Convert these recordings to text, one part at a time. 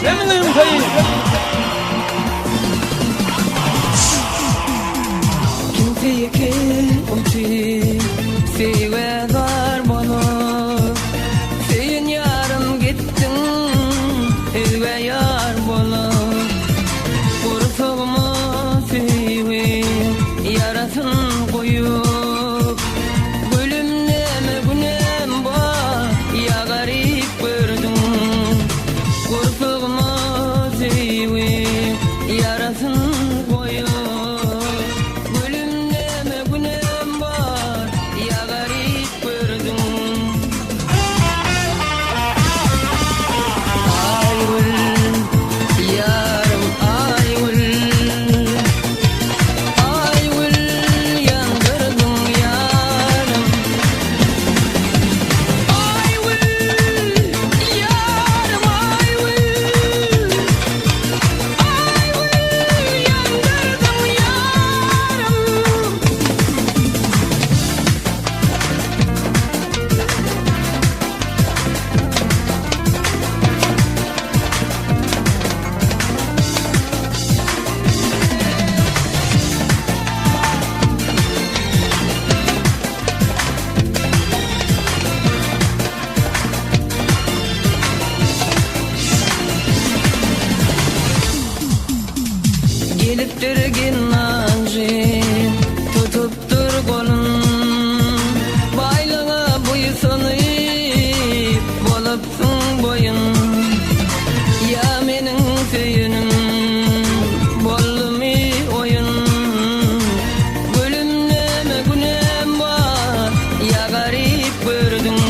Şeminin kayı. Kimseye ki sever bana. Sen yarım gittin, elve yar bana. Kurtulma sevi, yarasın koyup. Gülümleme günem var, ya garip gördüm. Kurtulma sevi, yarasın koyup. Gelip durgin nancin, tutuptur kolun. Baylığa boyu sanıyıp, bolupsun boyun. Ya menin söyünüm, bollu mi oyun. Gülümleme günem var, ya garip gördüm.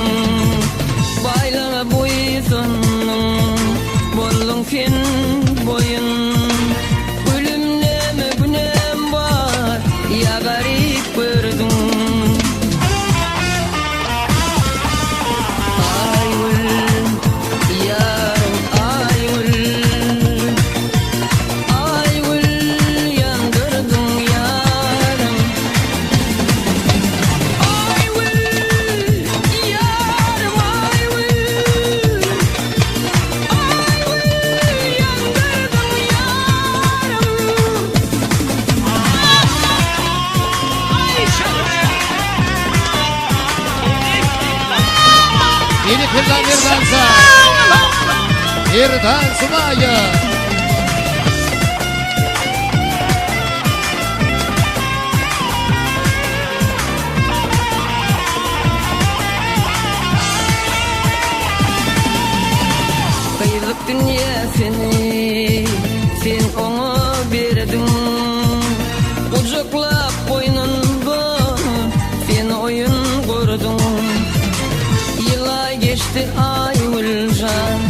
Baylığa boyu sanın, bollun sen boyun. Ya garip gördüm. Aygül, yarım aygül. Aygül, yandırdın yarım. Aygül, yarım aygül. Aygül, yandırdın yarım. Yeni kırdan bir dansa, bir dansımaya. Kıyılık dünya seni, sen onu verdin. Kucaklap boynunda, sen oyun kurdun. Yıllar geçti ay ulcan,